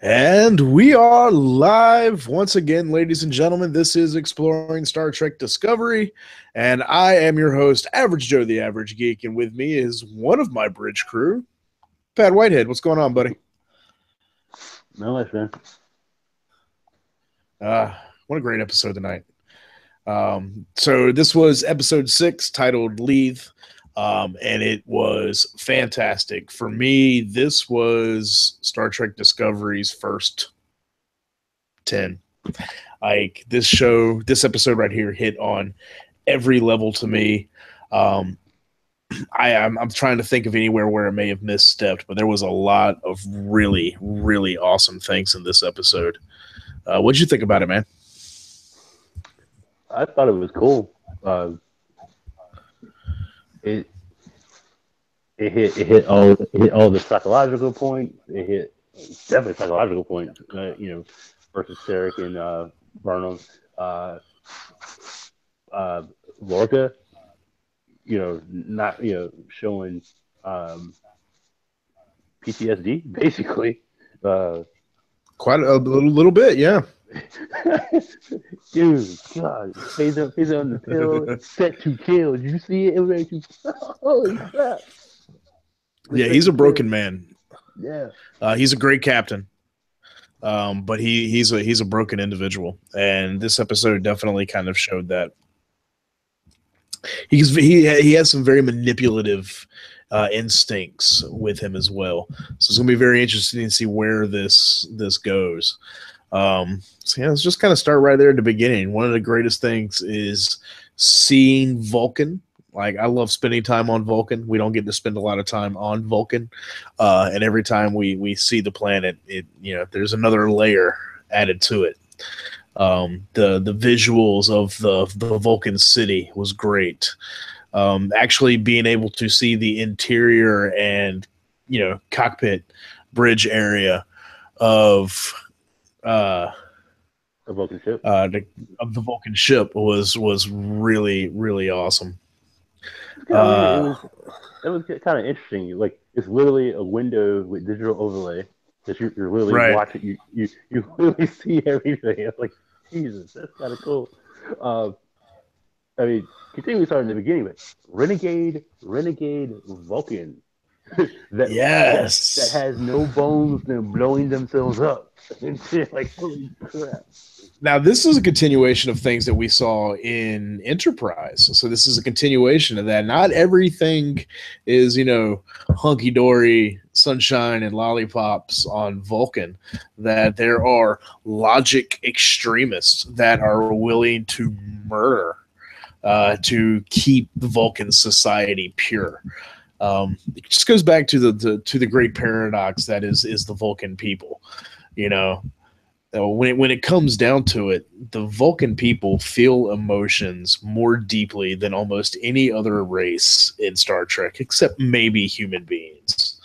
And we are live once again, ladies and gentlemen. This is Exploring Star Trek Discovery, and I am your host, Average Joe the Average Geek, and with me is one of my bridge crew, Pat Whitehead. What's going on, buddy? No less, man. What a great episode tonight. So this was episode 6, titled Lethe, and it was fantastic. For me, this was Star Trek Discovery's first 10. Like this episode right here hit on every level to me. I'm trying to think of anywhere where it may have misstepped, but there was a lot of really, really awesome things in this episode. What'd you think about it, man? I thought it was cool. It hit all the psychological points. It hit definitely psychological points. Versus Sarek and Burnham, Lorca. Not showing PTSD basically. Quite a little bit, yeah. Dude, God, phaser on the pill, set to kill. Did you see it? It was like, holy crap. Yeah, he's a broken man. Yeah. He's a great captain. But he's a broken individual. And this episode definitely kind of showed that. He has some very manipulative instincts with him as well. So it's gonna be very interesting to see where this goes. So yeah, let's just kind of start right there at the beginning. One of the greatest things is seeing Vulcan. Like, I love spending time on Vulcan. We don't get to spend a lot of time on Vulcan, and every time we see the planet, there's another layer added to it. The visuals of the Vulcan city was great. Actually being able to see the interior and cockpit bridge area of the Vulcan ship. Of the Vulcan ship was really, really awesome. It was kind of interesting. Like, it's literally a window with digital overlay that you're literally Right. watching. You literally see everything. It's like, Jesus, that's kind of cool. I mean, continuing starting at the beginning, but renegade Vulcan. Yes. that has no bones, they're blowing themselves up and shit. Like, holy crap. Now, this is a continuation of things that we saw in Enterprise. So this is a continuation of that. Not everything is, hunky-dory, sunshine, and lollipops on Vulcan. That there are logic extremists that are willing to murder to keep the Vulcan society pure. It just goes back to the great paradox that is the Vulcan people. When it comes down to it, the Vulcan people feel emotions more deeply than almost any other race in Star Trek, except maybe human beings.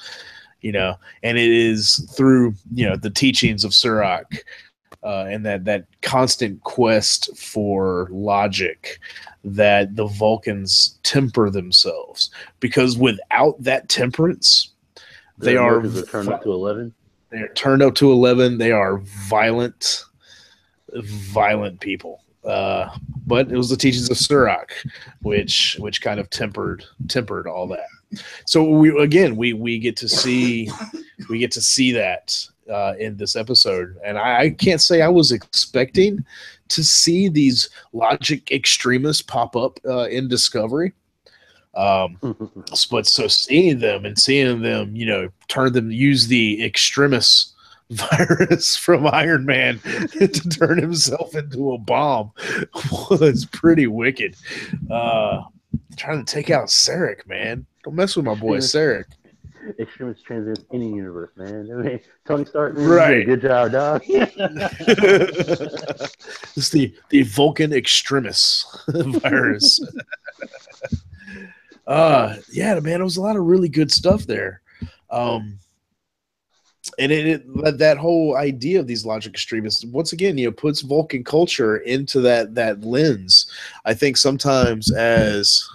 And it is through the teachings of Surak and that constant quest for logic that the Vulcans temper themselves, because without that temperance, they are turned up to 11. They're turned up to 11. They are violent people. But it was the teachings of Surak, which kind of tempered all that. So we get to see that in this episode, and I can't say I was expecting to see these logic extremists pop up in Discovery. But so seeing them, use the extremis virus from Iron Man to turn himself into a bomb was pretty wicked. Trying to take out Sarek, man. Don't mess with my boy Sarek. Extremists transcend any universe, man. I mean, Tony Stark, man, right? Good job, dog. It's the Vulcan extremis virus. Yeah, man, it was a lot of really good stuff there. And that whole idea of these logic extremists, once again, puts Vulcan culture into that lens. I think sometimes as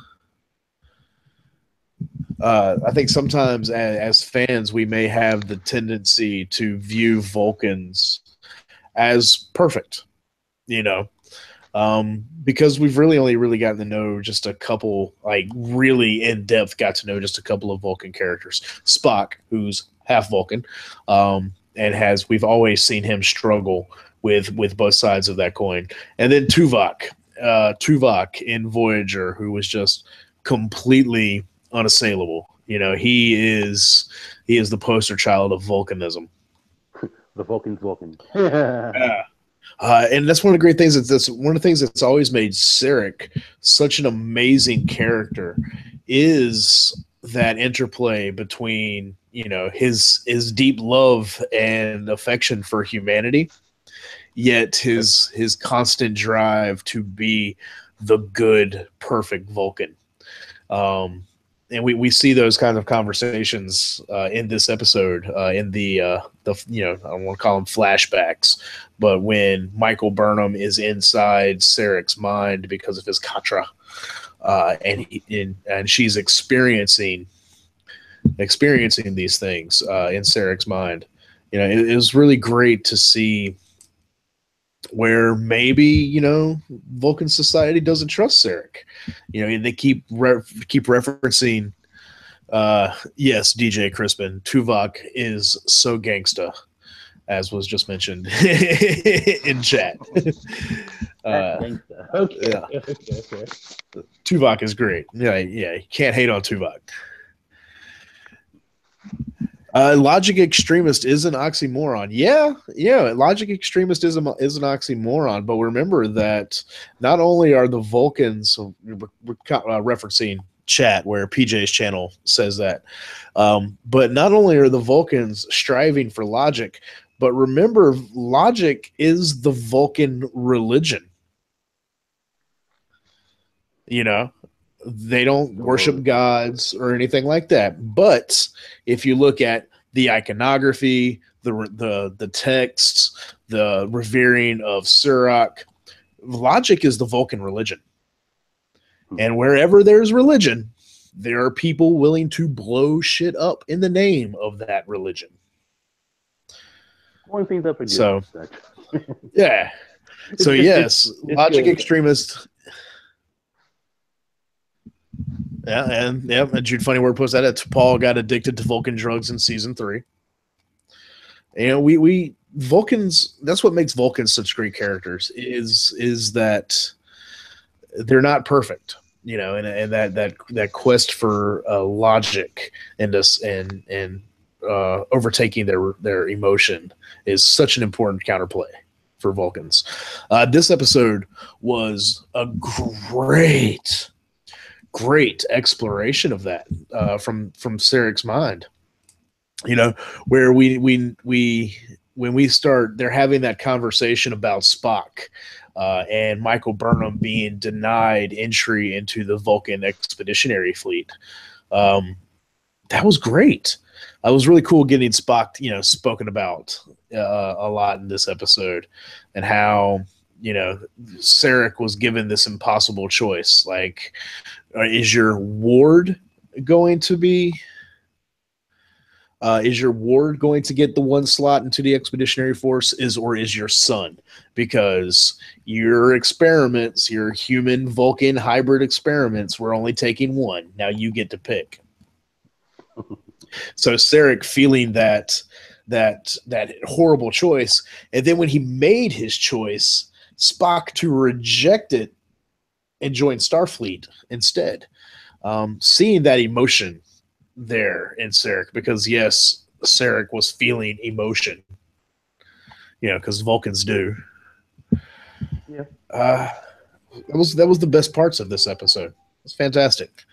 I think sometimes as fans we may have the tendency to view Vulcans as perfect, you know, because we've really only really gotten to know just a couple, like really in depth, got to know just a couple of Vulcan characters. Spock, who's half Vulcan, and we've always seen him struggle with both sides of that coin, and then Tuvok in Voyager, who was just completely unassailable. You know, he is the poster child of volcanism. The Vulcan's Vulcan. Yeah. And that's one of the great things. That's one of the things that's always made Sarek such an amazing character is that interplay between, you know, his deep love and affection for humanity, yet his constant drive to be the good, perfect Vulcan. Um, and we see those kinds of conversations in this episode, in the you know, I don't want to call them flashbacks, but when Michael Burnham is inside Sarek's mind because of his katra, and she's experiencing these things in Sarek's mind. You know, it was really great to see where maybe, you know, Vulcan society doesn't trust Sarek. You know, they keep referencing. Yes, DJ Crispin, Tuvok is so gangsta, as was just mentioned in chat. Gangsta. Okay. Yeah, Okay. Tuvok is great. Yeah, you can't hate on Tuvok. Logic extremist is an oxymoron. Yeah. Logic extremist is an oxymoron. But remember that not only are the Vulcans, we're referencing chat where PJ's channel says that, but not only are the Vulcans striving for logic, but remember, logic is the Vulcan religion. You know, they don't worship gods or anything like that. But if you look at the iconography, the texts, the revering of Surak, logic is the Vulcan religion. And wherever there's religion, there are people willing to blow shit up in the name of that religion. Blowing things up again. So, yeah. So, yes, logic extremist. Yeah, and Jude Funny Word posts that Paul got addicted to Vulcan drugs in season 3. You know, we Vulcans. That's what makes Vulcans such great characters. Is that they're not perfect. You know, and that quest for logic and overtaking their emotion is such an important counterplay for Vulcans. This episode was a great exploration of that from Sarek's mind. You know, where when we start, they're having that conversation about Spock and Michael Burnham being denied entry into the Vulcan Expeditionary Fleet. That was great. It was really cool getting Spock, you know, spoken about a lot in this episode, and how, you know, Sarek was given this impossible choice. Like, is your ward going to be? Is your ward going to get the one slot into the Expeditionary Force, or is your son? Because your experiments, your human Vulcan hybrid experiments, we're only taking one. Now you get to pick. So Sarek feeling that horrible choice, and then when he made his choice, Spock to reject it and join Starfleet instead. Seeing that emotion there in Sarek, because yes, Sarek was feeling emotion, you know, because Vulcans do. Yeah. That was the best parts of this episode. It's fantastic.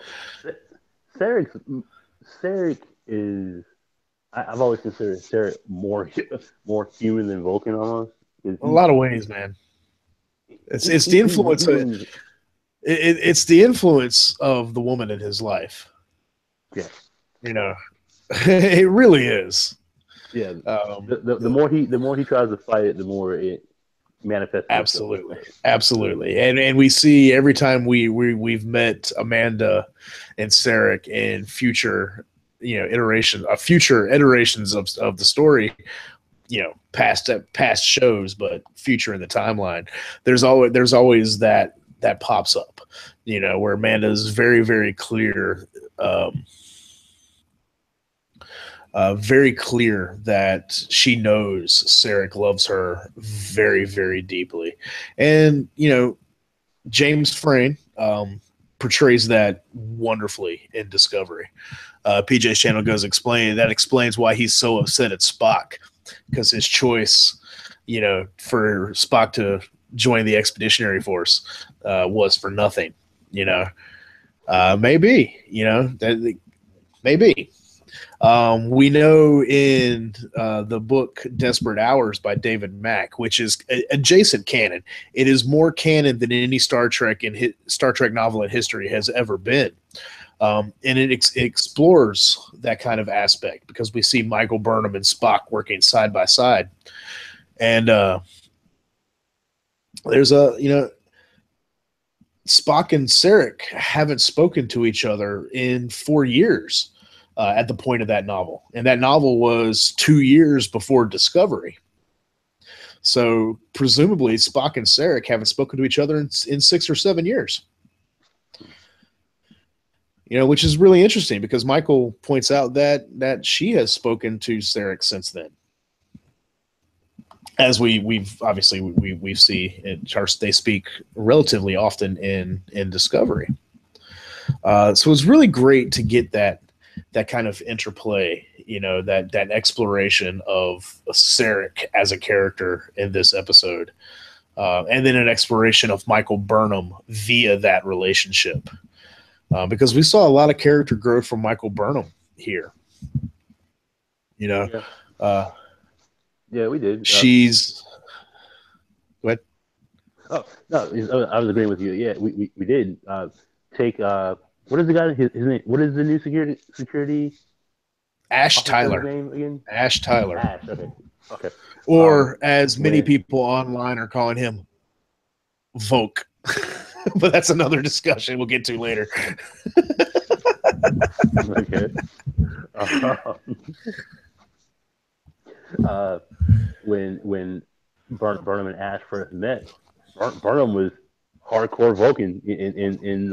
Sarek is. I've always considered Sarek more human than Vulcan almost. In a lot of ways, man. It's the influence. It's the influence of the woman in his life. Yeah. You know, it really is. Yeah. The more he tries to fight it, the more it manifests. Absolutely. And we see every time we've met Amanda and Sarek in future iterations of the story, past shows, but future in the timeline. There's always that pops up, where Amanda's very, very clear, very clear that she knows Sarek loves her very, very deeply. And, James Frain portrays that wonderfully in Discovery. PJ's channel explains why he's so upset at Spock, because his choice, for Spock to join the Expeditionary Force was for nothing. Maybe, maybe. We know in the book Desperate Hours by David Mack, which is adjacent canon, it is more canon than any Star Trek novel in history has ever been. And it explores that kind of aspect, because we see Michael Burnham and Spock working side by side. And there's Spock and Sarek haven't spoken to each other in 4 years at the point of that novel. And that novel was 2 years before Discovery. So presumably Spock and Sarek haven't spoken to each other in 6 or 7 years. Which is really interesting, because Michael points out that she has spoken to Sarek since then. As we've see they speak relatively often in Discovery. So it's really great to get that kind of interplay, that exploration of Sarek as a character in this episode, and then an exploration of Michael Burnham via that relationship. Because we saw a lot of character growth from Michael Burnham here. Yeah, we did. She's what? Oh no, I was agreeing with you. Yeah, we did take. What is the guy? His name? What is the new security? Ash Tyler. Name again? Ash Tyler. Ash. Okay. Or as many people online are calling him, Volk. But that's another discussion we'll get to later. Okay. When Burnham and Ash first met, Burnham was hardcore Vulcan in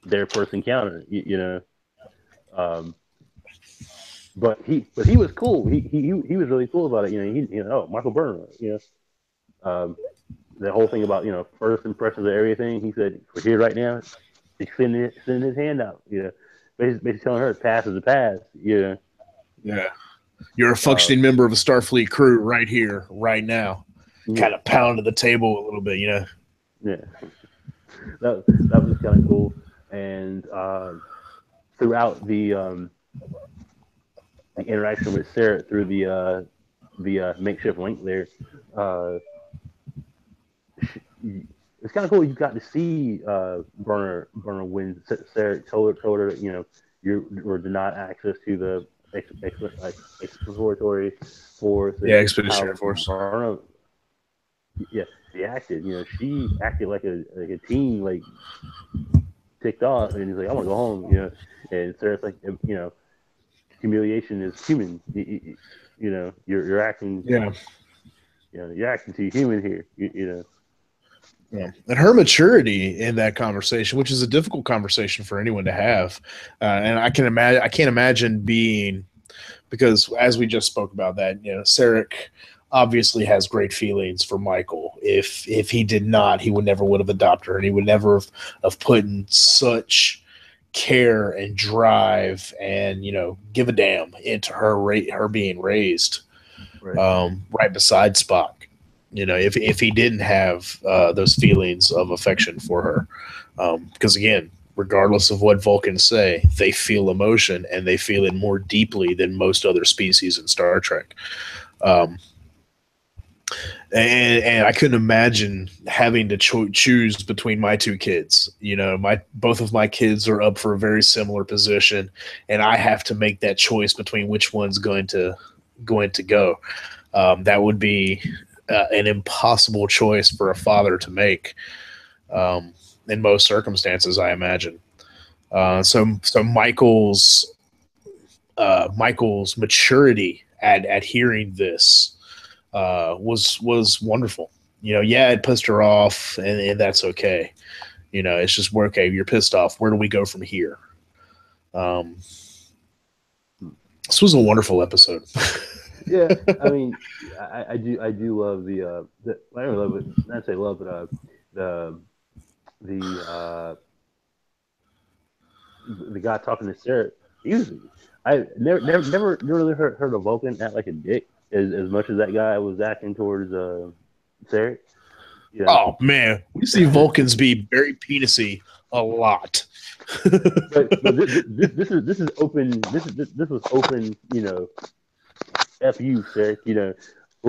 their first encounter. But he was cool. He was really cool about it. Michael Burnham. The whole thing about first impressions of everything. He said, "We're here right now." Extending his hand out. Basically telling her, "Pass is a pass." Yeah. You're a functioning member of a Starfleet crew right here, right now. Yeah. Kind of pounded the table a little bit, Yeah. That was kind of cool. And throughout the interaction with Sarah through the makeshift link there, it's kind of cool. You got to see Burner when Sarah told her, you were denied access to the exploratory force. Yeah, expeditionary force. Burner, yeah, she acted. She acted like a teen, like ticked off, and he's like, "I want to go home." And Sarah's like, humiliation is human. You're acting. Yeah. You're acting too human here. Yeah. And her maturity in that conversation, which is a difficult conversation for anyone to have, and I can't imagine being, because as we just spoke about that, Sarek obviously has great feelings for Michael. If he did not, he would have adopted her, and he would never have put in such care and drive and give a damn into her being raised right beside Spock. If he didn't have those feelings of affection for her, because again, regardless of what Vulcans say, they feel emotion, and they feel it more deeply than most other species in Star Trek. And I couldn't imagine having to choose between my two kids. Both of my kids are up for a very similar position, and I have to make that choice between which one's going to go. That would be an impossible choice for a father to make. in most circumstances, I imagine. So Michael's maturity at hearing this was wonderful. Yeah, it pissed her off, and that's okay. It's just okay. You're pissed off. Where do we go from here? Um, this was a wonderful episode. Yeah, I mean, I do love the I don't love it. Not say love, but the the uh the guy talking to Sarah. He was I never really heard a Vulcan act like a dick as much as that guy was acting towards Sarah. You know, Oh man, we see Vulcans be very penisy a lot. but this is open. This was open. F you, Sarah. We're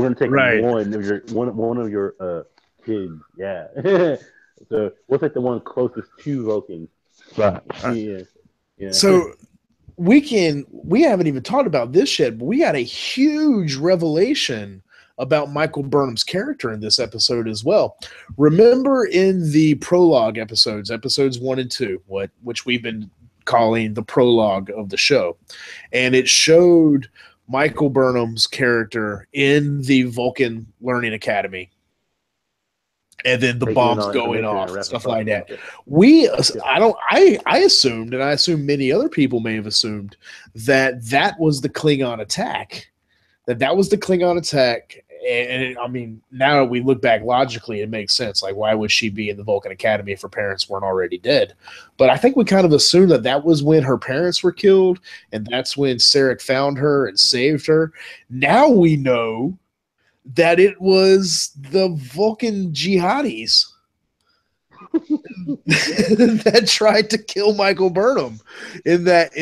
gonna take Right. one of your kids. Yeah. So we'll take the one closest to Vulcan. Right. Yeah. Yeah. So we haven't even talked about this yet, but we got a huge revelation about Michael Burnham's character in this episode as well. Remember in the prologue episodes 1 and 2, which we've been calling the prologue of the show, and it showed Michael Burnham's character in the Vulcan Learning Academy, and then the Taking in bombs all going information off and and rapid stuff like fire. that. I assumed, and I assume many other people may have assumed that was the Klingon attack. That was the Klingon attack. And I mean, now we look back logically, it makes sense. Like, why would she be in the Vulcan Academy if her parents weren't already dead? But I think we kind of assumed that was when her parents were killed, and that's when Sarek found her and saved her. Now we know that it was the Vulcan jihadis that tried to kill Michael Burnham in that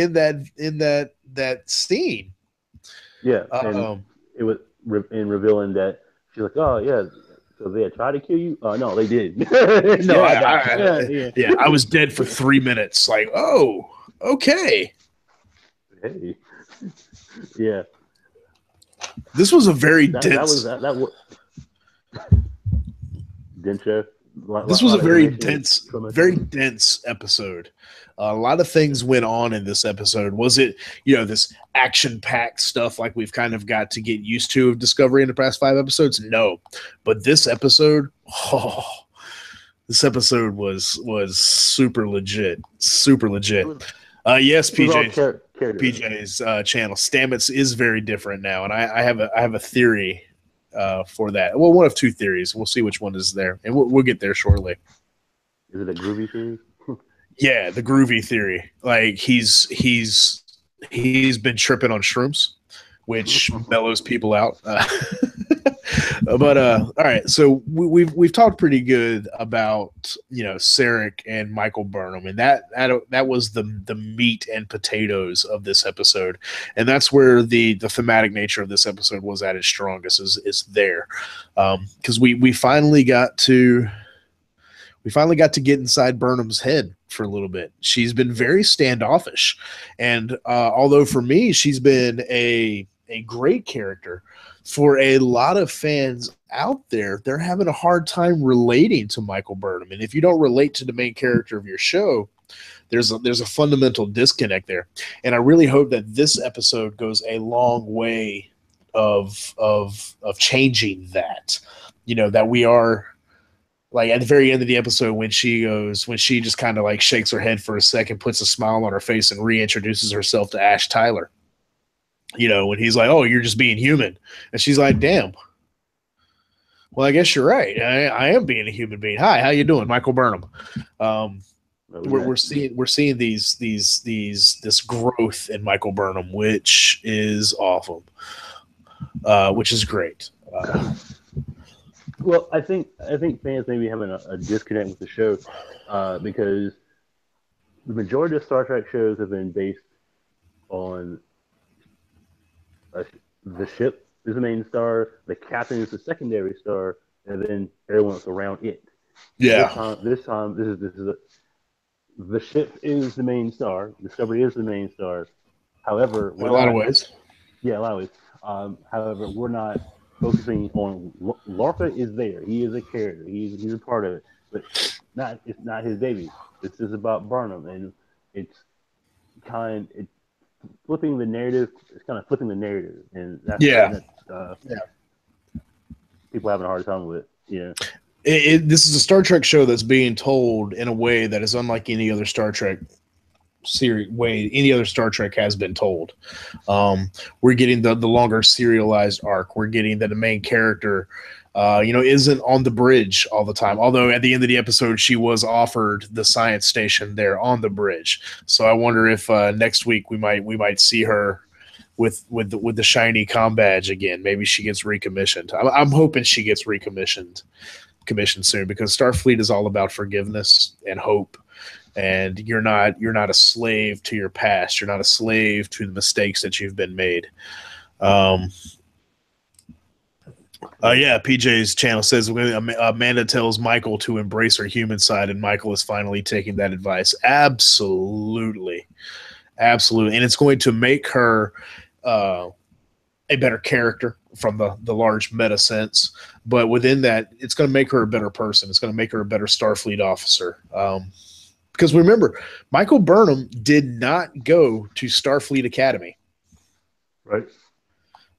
scene. Yeah, and it was in revealing that she's like, oh yeah, so they had tried to kill you. No, they did. No, I got you. Yeah, I was dead for 3 minutes. Like, oh, okay. Hey, yeah. This was a very dense. That was Densha. This was a very dense episode. A lot of things went on in this episode. Was it, this action-packed stuff like we've kind of got to get used to of Discovery in the past 5 episodes? No. But this episode, this episode was super legit. Super legit. Yes, PJ's channel. Stamets is very different now, and I have a theory for that. Well, one of 2 theories. We'll see which one is there, and we'll get there shortly. Is it a groovy theory? Yeah, the groovy theory. Like he's been tripping on shrooms, which mellows people out. But all right. So we've talked pretty good about Sarek and Michael Burnham, and that was the meat and potatoes of this episode, and that's where the thematic nature of this episode was at its strongest. Is there, because we finally got to get inside Burnham's head for a little bit. She's been very standoffish, and although for me she's been a great character, for a lot of fans out there, they're having a hard time relating to Michael Burnham. And if you don't relate to the main character of your show, there's a fundamental disconnect there. And I really hope that this episode goes a long way of changing that. That we are, like, at the very end of the episode, when she just kind of like shakes her head for a second, puts a smile on her face, and reintroduces herself to Ash Tyler. When he's like, "Oh, you're just being human," and she's like, "Damn. Well, I guess you're right. I am being a human being. Hi, how you doing, Michael Burnham?" We're seeing this growth in Michael Burnham, which is awesome, which is great. Well, I think fans may be having a disconnect with the show because the majority of Star Trek shows have been based on the ship is the main star, the captain is the secondary star, and then everyone else around it. Yeah. This time, the ship is the main star. Discovery is the main star. However, in a lot of ways. Yeah, a lot of ways. However, we're not focusing on Lorca is there. He is a character. He's a part of it. But it's not his baby. This is about Burnham, and it's it's flipping the narrative. It's kind of flipping the narrative, and that's Yeah. something that people having a hard time with. This is a Star Trek show that's being told in a way that is unlike any other Star Trek way any other Star Trek has been told. We're getting the longer serialized arc. We're getting that the main character, isn't on the bridge all the time. Although at the end of the episode, she was offered the science station there on the bridge. So I wonder if next week we might see her with the shiny comm badge again. Maybe she gets recommissioned. I'm hoping she gets commissioned soon, because Starfleet is all about forgiveness and hope. And you're not a slave to your past. You're not a slave to the mistakes that you've been made. PJ's channel says Amanda tells Michael to embrace her human side, and Michael is finally taking that advice. Absolutely. And it's going to make her a better character from the large meta sense. But within that, it's going to make her a better person. It's going to make her a better Starfleet officer. Because remember, Michael Burnham did not go to Starfleet Academy. Right.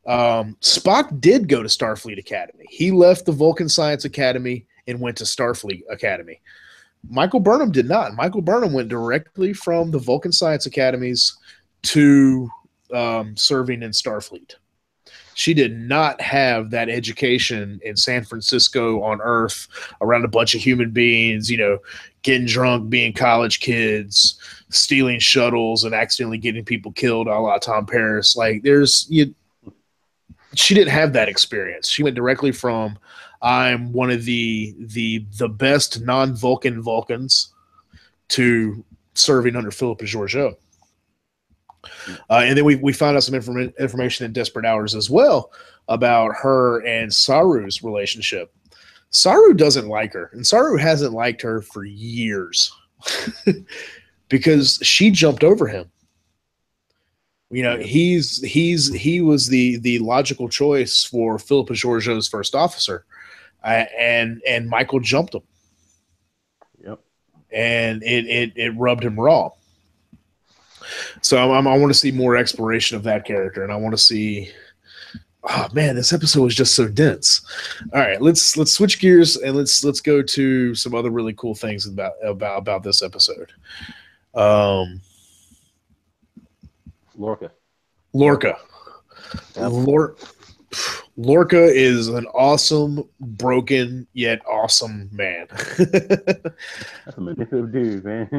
Spock did go to Starfleet Academy. He left the Vulcan Science Academy and went to Starfleet Academy. Michael Burnham did not. Michael Burnham went directly from the Vulcan Science Academies to serving in Starfleet. She did not have that education in San Francisco on Earth around a bunch of human beings, getting drunk, being college kids, stealing shuttles and accidentally getting people killed a la Tom Paris. She didn't have that experience. She went directly from, I'm one of the best non-Vulcan Vulcans, to serving under Philippa Georgiou. And then we found out some information in Desperate Hours as well about her and Saru's relationship. Saru doesn't like her, and Saru hasn't liked her for years because she jumped over him. He was the logical choice for Philippa Georgiou's first officer, and Michael jumped him. Yep. And it rubbed him raw. So I want to see more exploration of that character, and I want to see. Oh man, this episode was just so dense. All right, let's switch gears and let's go to some other really cool things about this episode. Lorca. Lorca is an awesome, broken yet awesome man. That's a manipulative dude, man.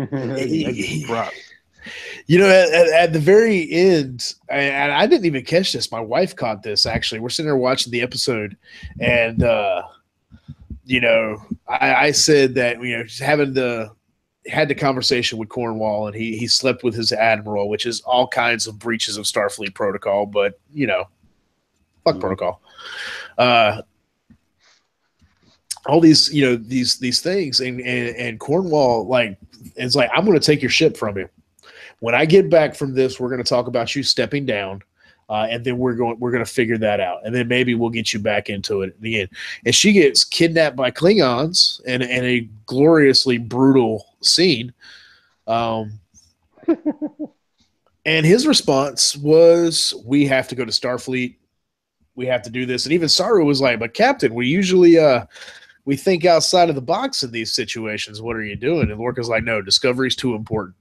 At the very end, and I didn't even catch this. My wife caught this, actually. We're sitting there watching the episode, and, I said that, just had the conversation with Cornwall, and he slept with his admiral, which is all kinds of breaches of Starfleet protocol, but, fuck protocol. All these, these things, and Cornwall, it's like, I'm going to take your ship from you. When I get back from this, we're going to talk about you stepping down, and then we're going to figure that out, and then maybe we'll get you back into it again. And she gets kidnapped by Klingons in a gloriously brutal scene, and his response was, "We have to go to Starfleet. We have to do this." And even Saru was like, "But Captain, we usually we think outside of the box in these situations. What are you doing?" And Lorca's like, "No, Discovery's too important."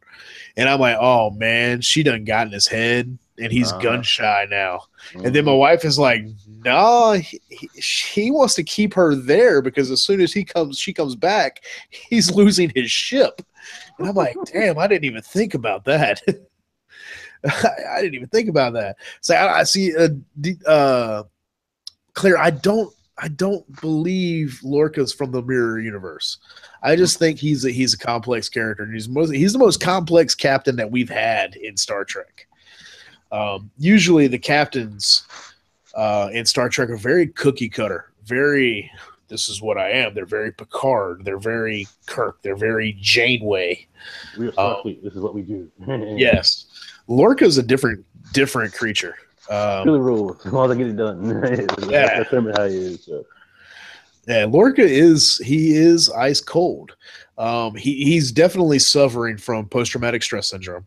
And I'm like, oh, man, she done got in his head, and he's gun shy now. And then my wife is like, no, he wants to keep her there because as soon as she comes back, he's losing his ship. And I'm like, damn, I didn't even think about that. I didn't even think about that. So I see, Claire, I don't believe Lorca's from the Mirror Universe. I just think he's a complex character, and he's the most complex captain that we've had in Star Trek. Usually, the captains in Star Trek are very cookie cutter, very "this is what I am." They're very Picard. They're very Kirk. They're very Janeway. We are Starfleet. This is what we do. Yes, Lorca's a different creature. Really rules. As long as I get it done. That's how he is. So. Yeah, Lorca is ice cold. He's definitely suffering from post traumatic stress syndrome.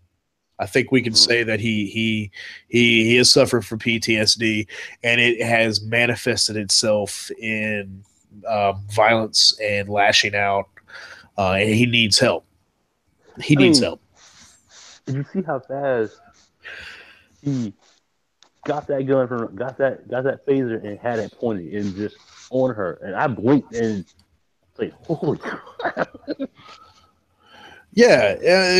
I think we can Mhm. say that he is suffering from PTSD, and it has manifested itself in violence and lashing out. And he needs help. He I needs mean, help. did you see how fast he got that gun from got that phaser and had it pointed and just on her? And I blinked and it's like, holy crap! Yeah,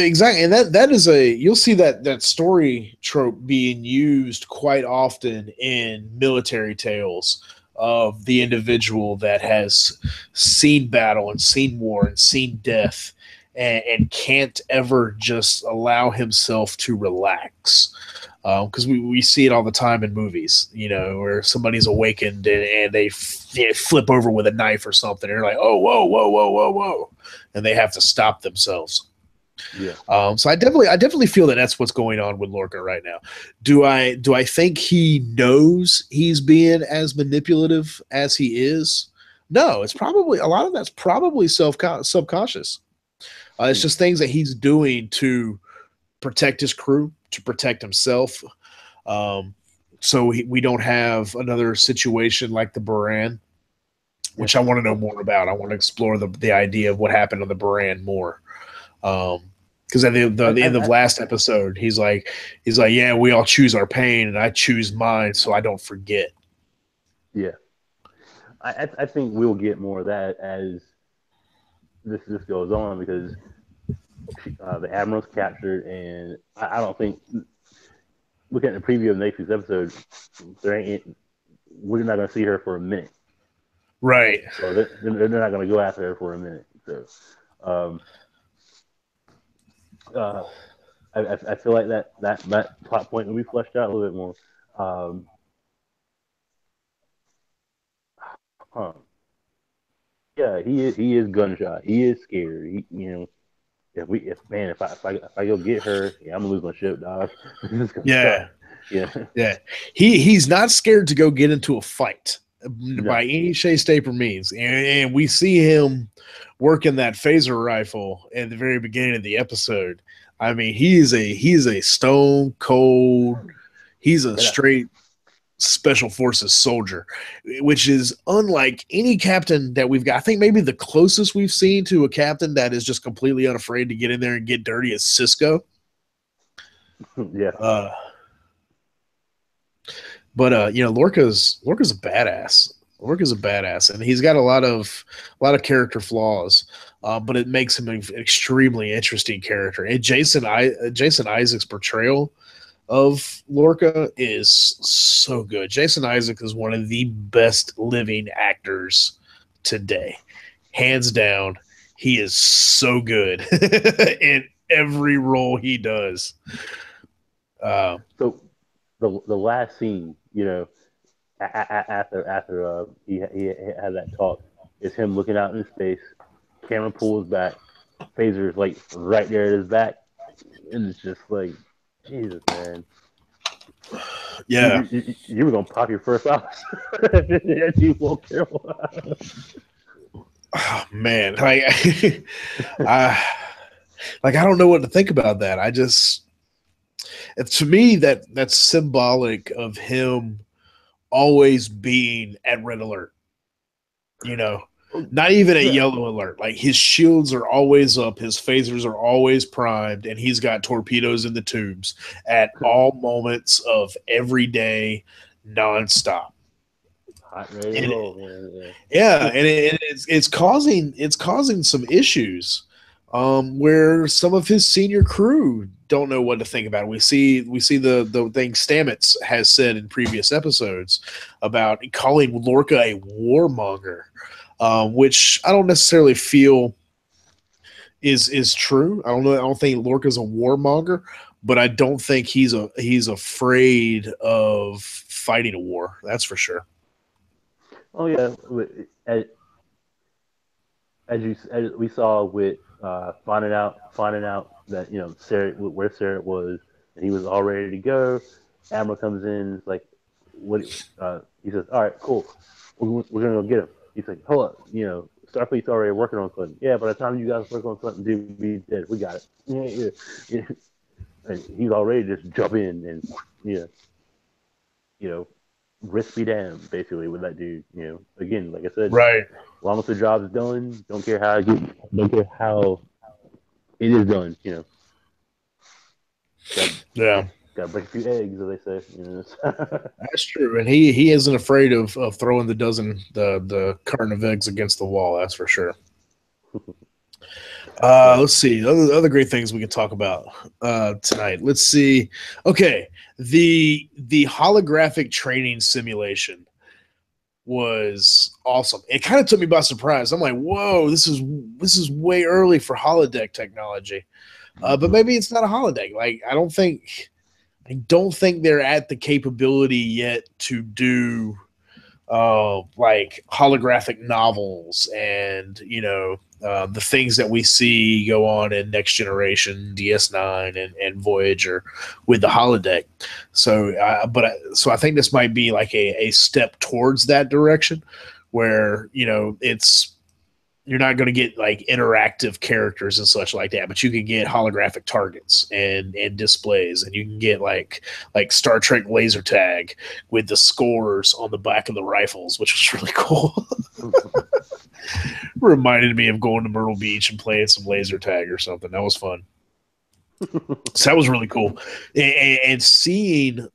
exactly. And that is a you'll see that story trope being used quite often in military tales of the individual that has seen battle and seen war and seen death and can't ever just allow himself to relax. Because we see it all the time in movies, where somebody's awakened and they flip over with a knife or something. And they're like, oh, whoa, whoa, whoa, whoa, whoa. And they have to stop themselves. Yeah, So I definitely feel that that's what's going on with Lorca right now. Do I think he knows he's being as manipulative as he is? No, it's probably a lot of that's probably subconscious. It's hmm. just things that he's doing to protect his crew, to protect himself. Um, so we don't have another situation like the Baran, Yeah. which I want to know Well, more about. I want to explore the idea of what happened on the Baran more. Because at the end of I last episode, he's like, yeah, we all choose our pain, and I choose mine, so I don't forget. yeah, I think we'll get more of that as this goes on because the admiral's captured, and I don't think looking at the preview of next week's episode, there ain't we're not going to see her for a minute. Right. So they're not going to go after her for a minute. So um, uh, I feel like that plot point will be fleshed out a little bit more. Um, huh. Yeah, he is gunshot. He is scared. If I go get her, yeah, I'm gonna lose my ship, dog. This is gonna suck. Yeah. Yeah, Yeah. He's not scared to go get into a fight no, by any shape, shape, or means. And we see him working that phaser rifle at the very beginning of the episode. I mean, he's a stone cold. He's a yeah, straight special forces soldier, which is unlike any captain that we've got. I think maybe the closest we've seen to a captain that is just completely unafraid to get in there and get dirty is Cisco. yeah. Uh, but Lorca's a badass. Lorca's a badass, and he's got a lot of character flaws. But it makes him an extremely interesting character. And Jason Isaac's portrayal of Lorca is so good. Jason Isaac is one of the best living actors today, hands down. He is so good in every role he does. Uh, So the last scene, after he had that talk, is him looking out in space. Camera pulls back. Phaser is like right there at his back, and it's just like, Jesus, man, yeah, you were gonna pop your first officer if you won't careful. oh, man, I I don't know what to think about that. To me that's symbolic of him always being at red alert. You know, not even at Yeah, yellow alert. Like his shields are always up, his phasers are always primed, and he's got torpedoes in the tubes at all moments of every day, nonstop. hot ready to And roll, man. yeah, and it's causing some issues, where some of his senior crew don't know what to think about it. We see the thing Stamets has said in previous episodes about calling Lorca a warmonger, which I don't necessarily feel is true. I don't know. I don't think Lorca's a warmonger, but I don't think he's afraid of fighting a war. That's for sure. Oh yeah, as, as we saw with finding out that Sarah where Sarah was, and he was all ready to go. Admiral comes in, it's like, what? He says, "All right, cool, we're gonna go get him." He's like, "Hold up, Starfleet's already working on something. Yeah, by the time you guys work on something, dude, be dead. We got it. Yeah, yeah, yeah. And he's already just jump in and yeah, you know, risk be damned basically with that dude. Again, like I said, Right. as long as the job is done, don't care how it is done. Got Yeah. got to break a few eggs, as they say. That's true, and he isn't afraid of throwing the carton of eggs against the wall. That's for sure. But Let's see other great things we can talk about tonight. Let's see. Okay, the holographic training simulation was awesome. It kind of took me by surprise. I'm like, whoa, this is way early for holodeck technology. But maybe it's not a holodeck. Like I don't think they're at the capability yet to do like holographic novels and the things that we see go on in Next Generation, DS9, and Voyager with the holodeck. So I think this might be like a step towards that direction, where it's you're not going to get like interactive characters and such like that, but you can get holographic targets and displays, and you can get like Star Trek laser tag with the scores on the back of the rifles, which was really cool. Reminded me of going to Myrtle Beach and playing some laser tag or something. That was fun. So that was really cool, and seeing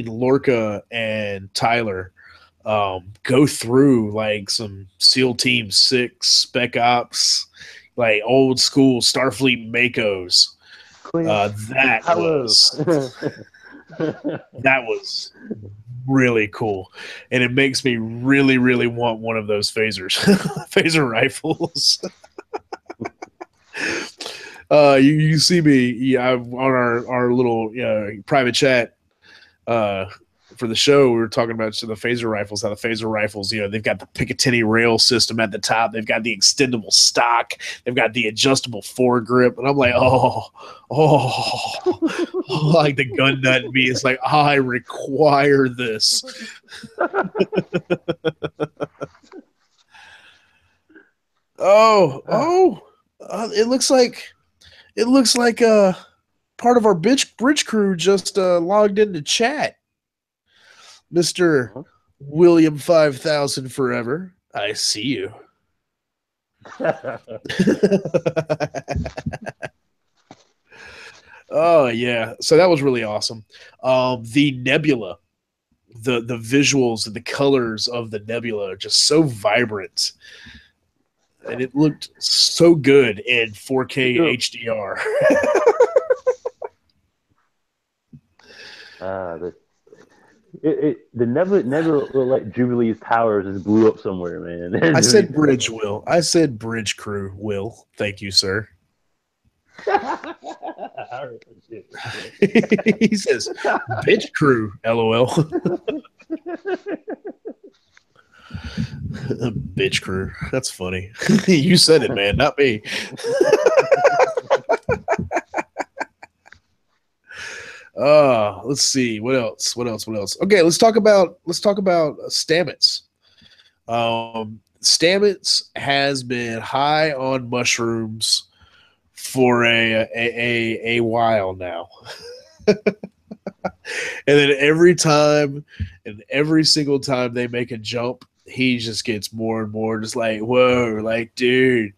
Lorca and Tyler go through like some SEAL Team 6 Spec Ops, like old school Starfleet Makos. Clint and That Paolo. was really cool, and it makes me really, really want one of those phasers, phaser rifles. You see me, yeah, on our little private chat for the show. We were talking about the phaser rifles, how the phaser rifles, they've got the Picatinny rail system at the top, they've got the extendable stock, they've got the adjustable foregrip, and I'm like, like the gun nut in me is like, I require this. It looks like part of our bridge crew just logged into chat. Mr. William 5000 Forever, I see you. Oh yeah, so that was really awesome. The nebula, the visuals and the colors of the nebula are just so vibrant, and it looked so good in 4K HDR. The nebula looked like Jubilee's towers just blew up somewhere, man. I said bridge, Will. I said bridge crew, Will. Thank you, sir. He says, bitch crew, LOL. Bitch crew. That's funny. You said it, man, not me. Let's see. What else? Okay, let's talk about Stamets. Stamets has been high on mushrooms for a while now. And then every single time they make a jump, he just gets more and more just like, whoa, like, dude,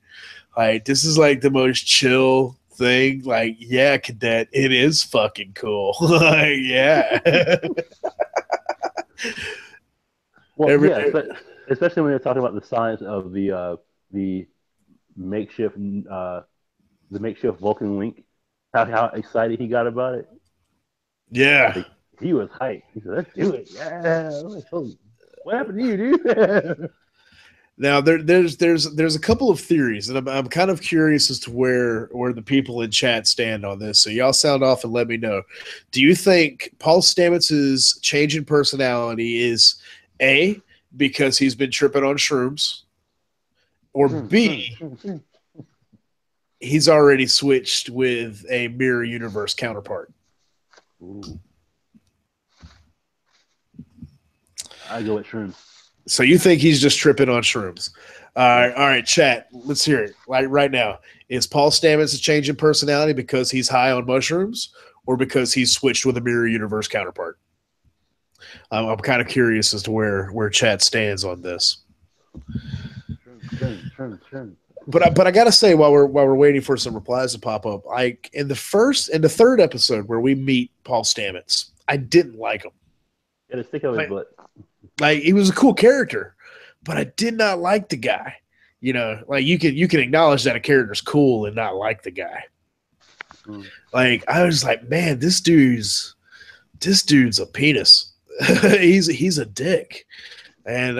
like, this is like the most chill thing. Like, yeah, cadet, it is fucking cool. Like, yeah. Well, yeah, especially when you're talking about the science of the makeshift the makeshift Vulcan link, how excited he got about it. Yeah. Like, he was hyped. He said, "Let's do it." Yeah. Like, oh, what happened to you, dude? Now there's a couple of theories, and I'm kind of curious as to where the people in chat stand on this. So y'all sound off and let me know. Do you think Paul Stamets' change in personality is A, because he's been tripping on shrooms, or B, he's already switched with a mirror universe counterpart? Ooh. I go with shrooms. So you think he's just tripping on shrooms? All right, chat. Let's hear it. Like right now, is Paul Stamets a change in personality because he's high on mushrooms, or because he's switched with a mirror universe counterpart? I'm kind of curious as to where chat stands on this. Shrimp. But I gotta say, while we're waiting for some replies to pop up, like in the third episode where we meet Paul Stamets, I didn't like him. Got a stick out his butt. Like he was a cool character, but I did not like the guy. Like you can acknowledge that a character's cool and not like the guy. Like I was like, man, this dude's a penis. he's a dick, and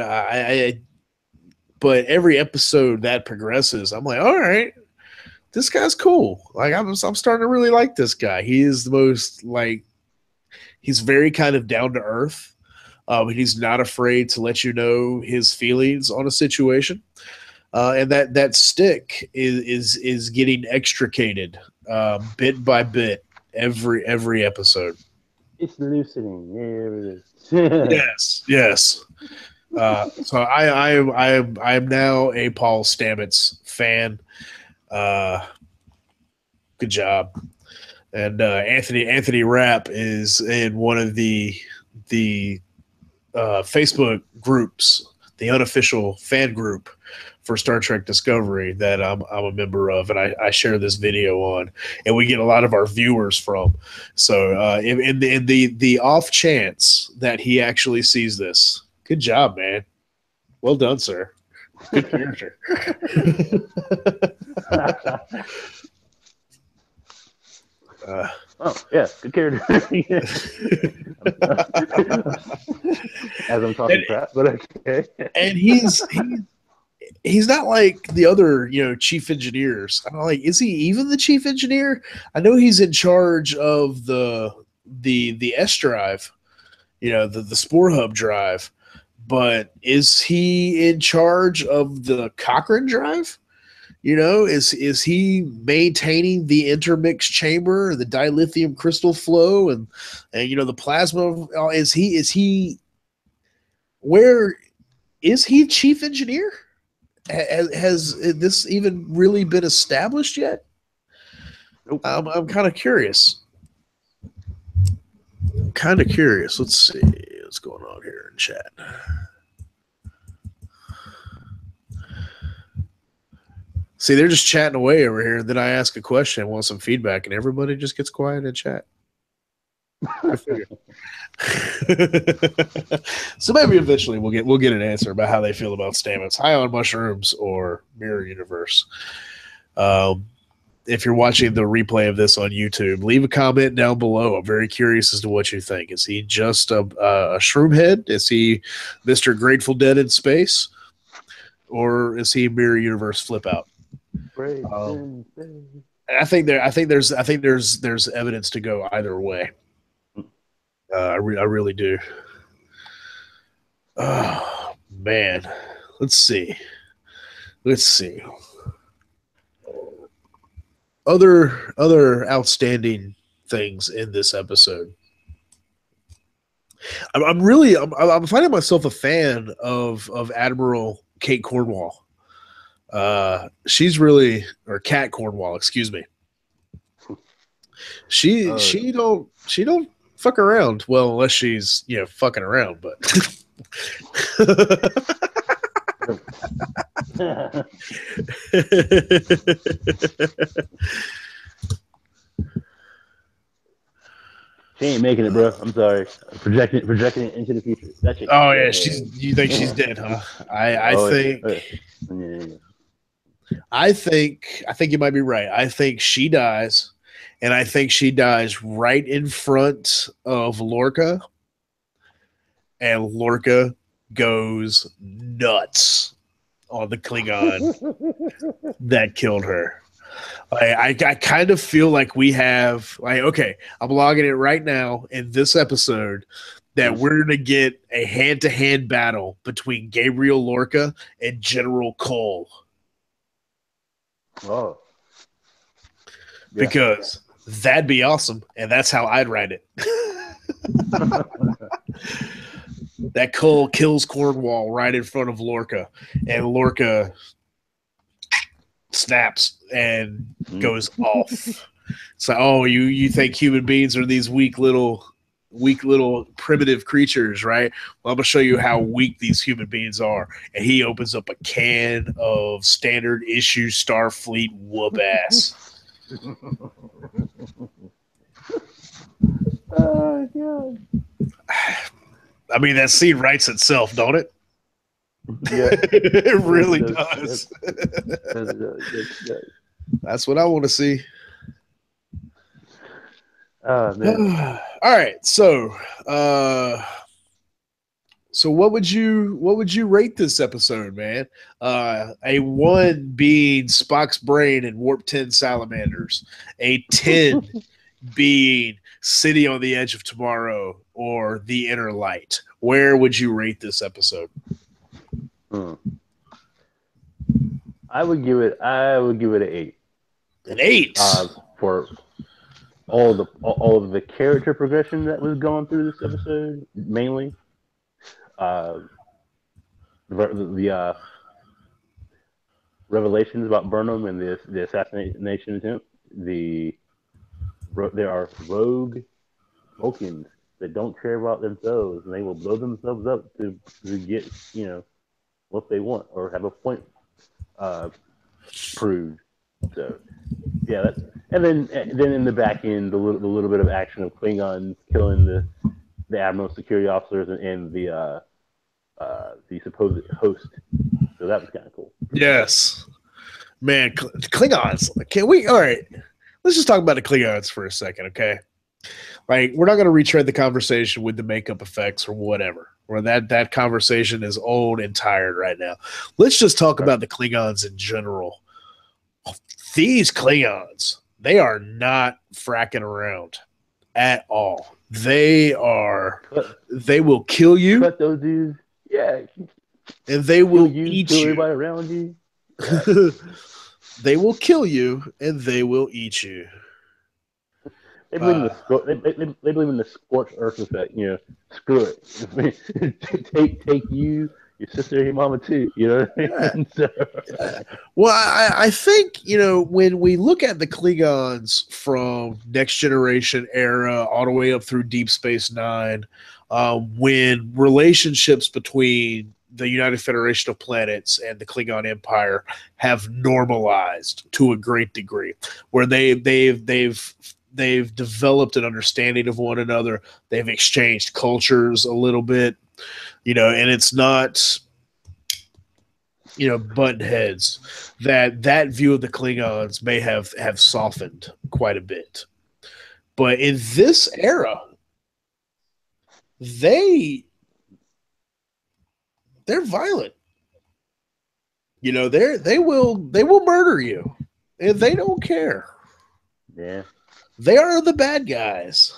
but every episode that progresses, I'm like, all right, this guy's cool. Like I'm starting to really like this guy. He is the most like he's very kind of down to earth. He's not afraid to let you know his feelings on a situation, and that stick is getting extricated bit by bit every episode. It's loosening. There it Yes, is. yes. So I'm now a Paul Stamets fan. Good job. And Anthony Rapp is in one of the Facebook groups, the unofficial fan group for Star Trek Discovery that I'm a member of, and I share this video on, and we get a lot of our viewers from. So in the off chance that he actually sees this, good job, man. Well done, sir. Good character. Oh yeah, good character. As I'm talking crap, but okay. And he's not like the other, chief engineers. I don't know, like, is he even the chief engineer? I know he's in charge of the S drive, the Spore Hub drive, but is he in charge of the Cochrane drive? Is he maintaining the intermix chamber, the dilithium crystal flow, and the plasma? Is he where is he chief engineer? Has this even really been established yet? Nope. I'm kind of curious. Let's see what's going on here in chat. See, they're just chatting away over here. Then I ask a question, want some feedback, and everybody just gets quiet in chat. So maybe eventually we'll get an answer about how they feel about Stamets, high on mushrooms or mirror universe. If you're watching the replay of this on YouTube, leave a comment down below. I'm very curious as to what you think. Is he just a shroom head? Is he Mr. Grateful Dead in space, or is he mirror universe flip out? I think there's evidence to go either way. I really do. Oh man, let's see. Other outstanding things in this episode. I'm finding myself a fan of Admiral Kate Cornwall. She's really, or Cat Cornwall, excuse me. She don't fuck around. Well, unless she's fucking around, but she ain't making it, bro. I'm sorry. Projecting it into the future. Oh yeah, you think she's dead, huh? I think you might be right. I think she dies, and I think she dies right in front of Lorca, and Lorca goes nuts on the Klingon that killed her. I kind of feel like we have okay, I'm logging it right now in this episode that we're going to get a hand-to-hand battle between Gabriel Lorca and General Cole. Oh. Yeah. Because that'd be awesome, and that's how I'd write it. That Cull kills Cornwall right in front of Lorca, and Lorca snaps and goes off. It's like, oh, you think human beings are these weak little primitive creatures, right? Well, I'm gonna show you how weak these human beings are. And he opens up a can of standard issue Starfleet whoop ass. Oh god. I mean, that scene writes itself, don't it? Yeah. It really does. That's what I want to see. Man. All right, so what would you rate this episode, man? A 1 being Spock's brain and warp 10 salamanders, a 10 being City on the Edge of Tomorrow or The Inner Light. Where would you rate this episode? I would give it an 8. An 8 for all of the character progression that was going through this episode, mainly. The revelations about Burnham and the assassination attempt. There are rogue Vulcans that don't care about themselves, and they will blow themselves up to get what they want or have a point proved. So yeah, and then in the back end, the little bit of action of Klingons killing the Admiral security officers and the supposed host. So that was kind of cool. Yes, man, Klingons. Can we? All right, let's just talk about the Klingons for a second, okay? Like, we're not going to retread the conversation with the makeup effects or whatever. Or that conversation is old and tired right now. Let's just talk about the Klingons in general. These Klingons, they are not fracking around at all. They will kill you. Cut those dudes. Yeah. And they will eat kill you. Everybody around you. Yeah. They will kill you and they will eat you. They believe they believe in the scorched earth effect. Screw it. take you, your sister, your mama too. You know what I mean? So. Well, I think when we look at the Klingons from Next Generation era all the way up through Deep Space Nine, when relationships between the United Federation of Planets and the Klingon Empire have normalized to a great degree, where they've developed an understanding of one another. They've exchanged cultures a little bit, and it's not, butt heads. That view of the Klingons may have softened quite a bit. But in this era, they're violent. They will murder you, and they don't care. Yeah. They are the bad guys.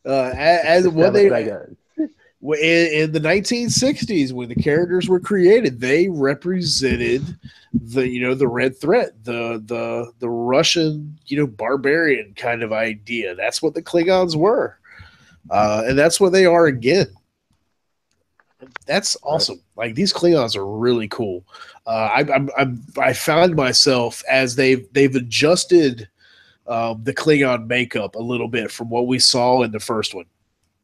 As when they in the 1960s, when the characters were created, they represented the red threat, the Russian barbarian kind of idea. That's what the Klingons were, and that's what they are again. That's awesome. Like, these Klingons are really cool. I found myself, as they've adjusted the Klingon makeup a little bit from what we saw in the first one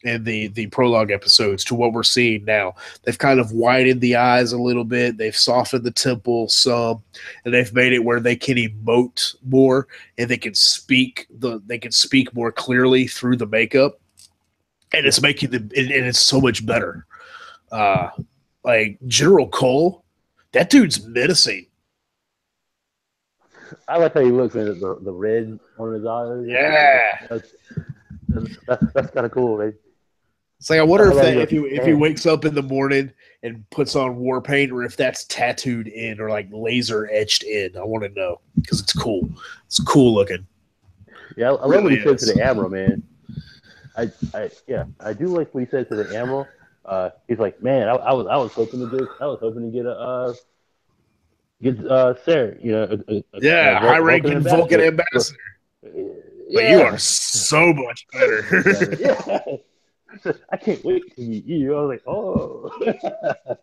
and the prologue episodes to what we're seeing now. They've kind of widened the eyes a little bit. They've softened the temple some, and they've made it where they can emote more and they can speak more clearly through the makeup. And it's making them, and it's so much better. Like General Cole, that dude's menacing. I like how he looks at the red on his eyes. Yeah, that's kind of cool, man. It's like, I wonder if he wakes up in the morning and puts on war paint, or if that's tattooed in or like laser etched in. I want to know, because it's cool. It's cool looking. Yeah, I love what he said to the Admiral, man. I do like what he said to the Admiral. He's like, man, I was hoping to get Sarah, high-ranking Vulcan ambassador. Yeah. But you are so much better. Yeah. I can't wait to meet you. I was like, oh,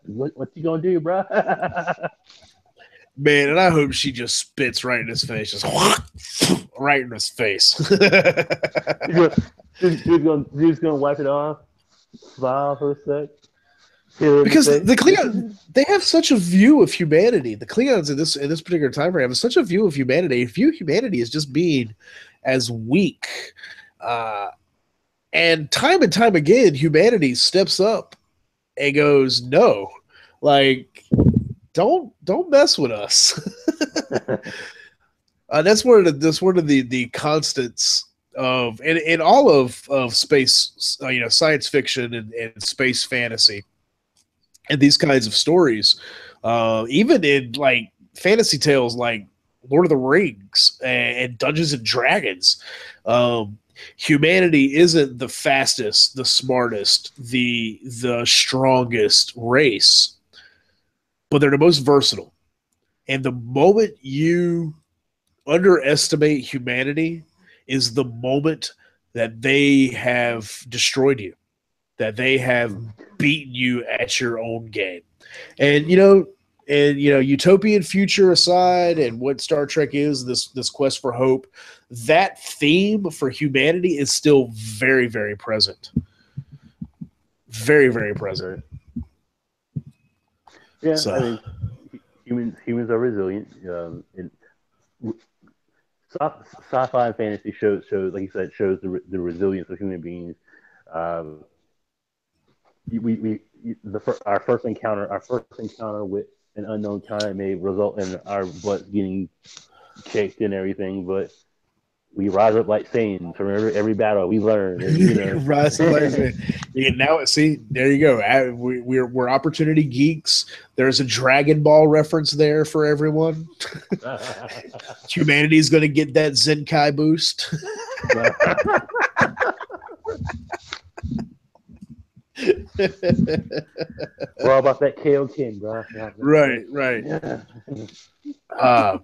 what you gonna do, bro? Man, and I hope she just spits right in his face, just right in his face. She's gonna wipe it off, smile for a sec, hit in the Because face. the Klingon, they have such a view of humanity. The Klingons in this particular time frame have such a view of humanity. They view humanity as just being as weak. Uh, and time again, humanity steps up and goes, no, like don't mess with us. That's one of the constants of in all of space, science fiction and space fantasy and these kinds of stories, even in like fantasy tales like Lord of the Rings and Dungeons and Dragons. Um, Humanity isn't the fastest, the smartest, the strongest race, but they're the most versatile. And the moment you underestimate humanity is the moment that they have destroyed you, that they have beaten you at your own game. And utopian future aside, and what Star Trek is, this quest for hope, that theme for humanity is still very, very present. Very, very present. Yeah, I So mean, humans are resilient. And sci-fi and fantasy shows like you said shows the resilience of human beings. Um, we our first encounter with an unknown kind may result in our butts getting kicked and everything, but we rise up like Saiyans from every battle. We learn, and Rise up like now see, there you go. We're opportunity geeks. There's a Dragon Ball reference there for everyone. Humanity's going to get that Zenkai boost. We're all about that Kaioken, bro. Right. Uh,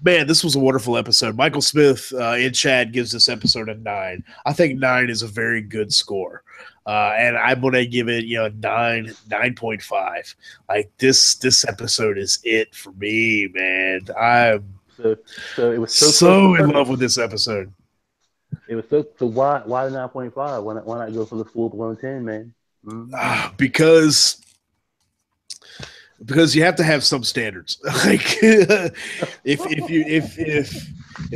Man, this was a wonderful episode. Michael Smith in chat gives this episode a 9. I think 9 is a very good score. And I'm going to give it, 9.5. Like this episode is it for me, man. I'm so it was so in love with this episode. It was so why the 9.5? Why not go for the full blown 10, man? Mm-hmm. Because you have to have some standards. Like if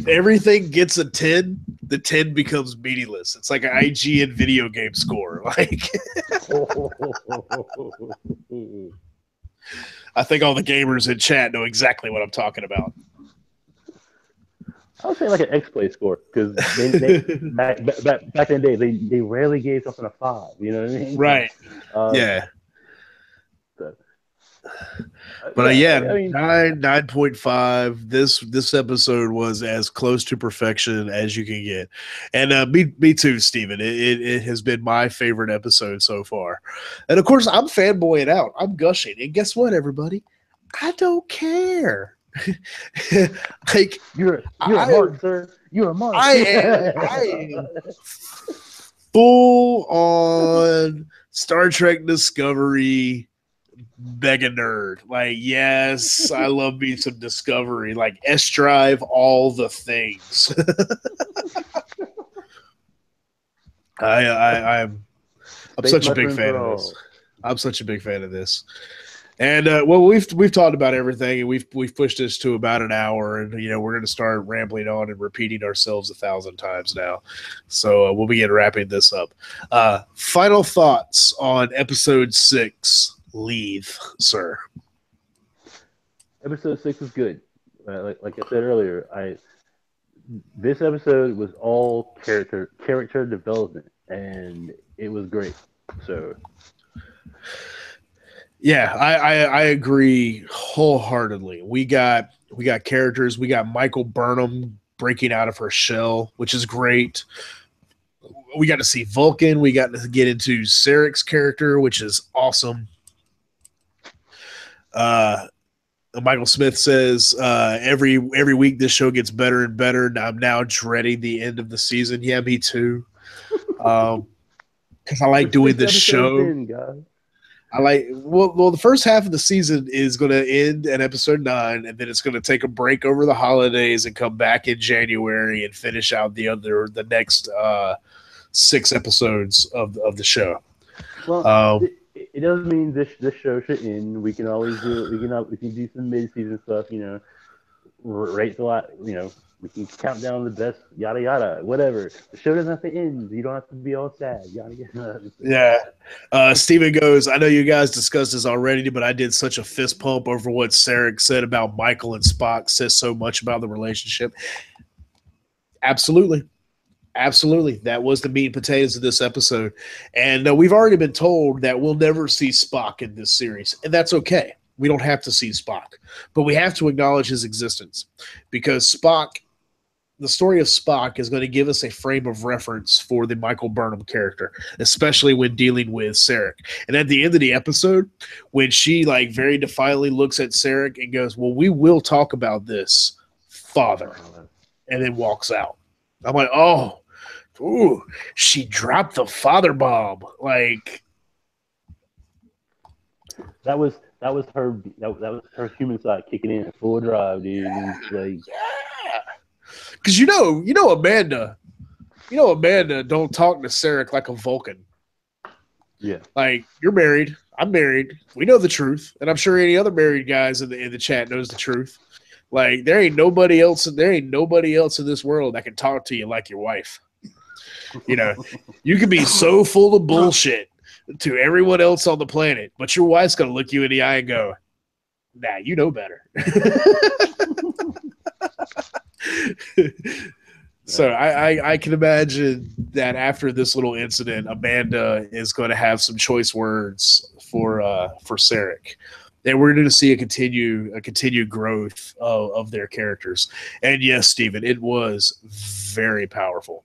everything gets a 10, the 10 becomes meaningless. It's like an IGN video game score. Like I think all the gamers in chat know exactly what I'm talking about. I would say like an X-Play score because they back in the day they rarely gave something a 5. You know what I mean? Right. Yeah. So, But I mean, 9.5. This episode was as close to perfection as you can get, and me too, Steven. It has been my favorite episode so far, and of course I'm fanboying out. I'm gushing, and guess what, everybody? I don't care. Like you're a mark, sir. You're a mark. I am full on Star Trek Discovery mega nerd. Like, yes, I love me some Discovery. Like S Drive, all the things. I'm such a big fan of this. I'm such a big fan of this. And well, we've talked about everything, and we've pushed this to about an hour, and we're going to start rambling on and repeating ourselves 1,000 times now. So we'll begin wrapping this up. Final thoughts on episode 6. Lethe, sir. Episode 6 was good. Like I said earlier, this episode was all character development, and it was great. So. Yeah, I agree wholeheartedly. We got characters. We got Michael Burnham breaking out of her shell, which is great. We got to see Vulcan. We got to get into Sarek's character, which is awesome. Michael Smith says every week this show gets better and better. I'm now dreading the end of the season. Yeah, me too. because I like We're doing 6 this episodes show. in, guys. I like well the first half of the season is going to end at episode 9, and then it's going to take a break over the holidays and come back in January and finish out the next 6 episodes of the show. Well, Um, it doesn't mean this show should end. We can always do it. We can do some mid season stuff. Rate a lot. We can count down the best. Yada yada. Whatever. The show doesn't have to end. You don't have to be all sad. Yada yada. yeah. Steven goes, I know you guys discussed this already, but I did such a fist pump over what Sarek said about Michael and Spock. Says so much about the relationship. Absolutely. Absolutely. That was the meat and potatoes of this episode. And we've already been told that we'll never see Spock in this series. And that's okay. We don't have to see Spock. But we have to acknowledge his existence. Because Spock, the story of Spock is going to give us a frame of reference for the Michael Burnham character, especially when dealing with Sarek. And at the end of the episode, when she like very defiantly looks at Sarek and goes, well, we will talk about this, father, and then walks out. I'm like, oh, ooh, she dropped the father bomb. Like that was her human side kicking in full drive, dude. Like, yeah. Because Amanda don't talk to Sarek like a Vulcan. yeah. Like, you're married, I'm married. We know the truth, and I'm sure any other married guys in the chat knows the truth. Like, there ain't nobody else in this world that can talk to you like your wife. You can be so full of bullshit to everyone else on the planet, but your wife's gonna look you in the eye and go, nah, you know better. So I can imagine that after this little incident, Amanda is going to have some choice words for Sarek. And we're going to see a continued growth of their characters. And yes, Stephen, it was very powerful.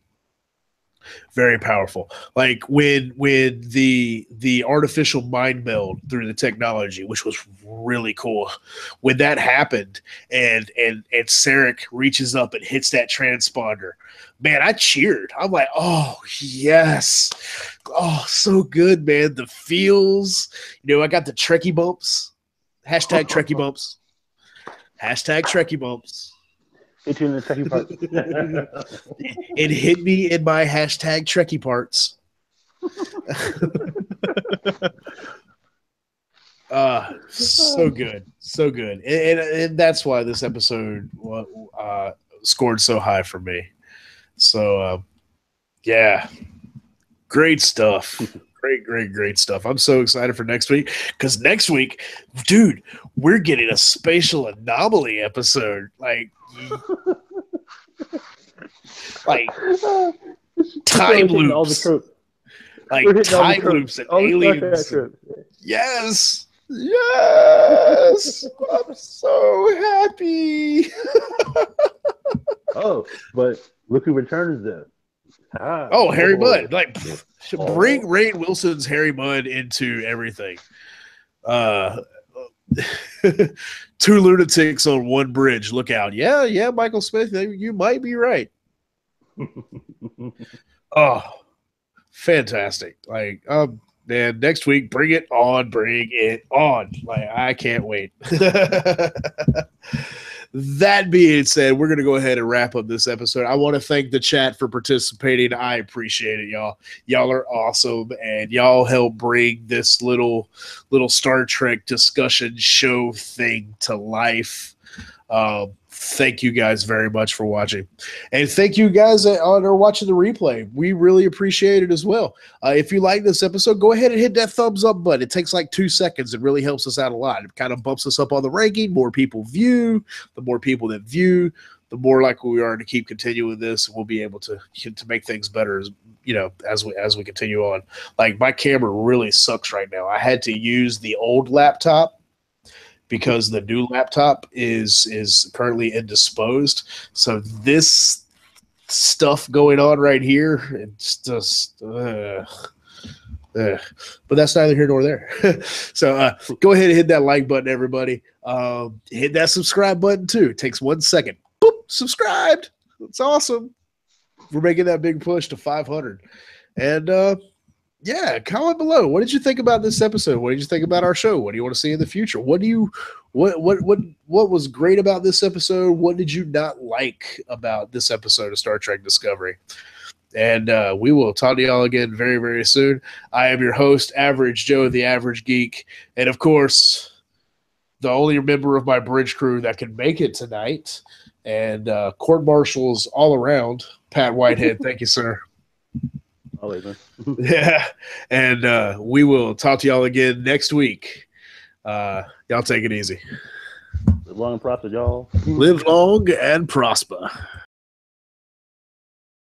Very powerful. Like when the artificial mind meld through the technology, which was really cool, when that happened and Sarek reaches up and hits that transponder, man, I cheered. I'm like, oh yes, oh so good, man. The feels, I got the Trekkie bumps. Hashtag Trekkie bumps. Hashtag Trekkie bumps. Hit you in the Trekkie parts. It hit me in my hashtag Trekkie parts. So good. So good. And that's why this episode scored so high for me. So, yeah, great stuff. Great stuff. I'm so excited for next week because next week, dude, we're getting a spatial anomaly episode. Like time loops. Like time loops and aliens. Yes. Yes. I'm so happy. Oh, but look who returns then. Harry Mudd. Like, bring Rainn Wilson's Harry Mudd into everything. 2 lunatics on one bridge. Look out. Yeah, Michael Smith, you might be right. Oh, fantastic. Like, man, next week, bring it on. Like, I can't wait. That being said, we're going to go ahead and wrap up this episode. I want to thank the chat for participating. I appreciate it, y'all. Y'all are awesome, and y'all help bring this little Star Trek discussion show thing to life. Thank you guys very much for watching. And thank you guys that are watching the replay. We really appreciate it as well. If you like this episode, go ahead and hit that thumbs up button. It takes like 2 seconds. It really helps us out a lot. It kind of bumps us up on the ranking. More people view. The more people that view, the more likely we are to keep continuing this. We'll be able to make things better as we continue on. Like, my camera really sucks right now. I had to use the old laptop because the new laptop is currently indisposed. So this stuff going on right here, it's just but that's neither here nor there. So go ahead and hit that like button, everybody. Hit that subscribe button too. It takes 1 second. Boop, subscribed. It's awesome. We're making that big push to 500. And Yeah, comment below. What did you think about this episode? What did you think about our show? What do you want to see in the future? What was great about this episode? What did you not like about this episode of Star Trek Discovery? And we will talk to y'all again very, very soon. I am your host, Average Joe, the Average Geek. And of course, the only member of my bridge crew that can make it tonight. And court marshals all around, Pat Whitehead. Thank you, sir. Always, man. Yeah. And we will talk to y'all again next week. Y'all take it easy. Live long and prosper, y'all. Live long and prosper.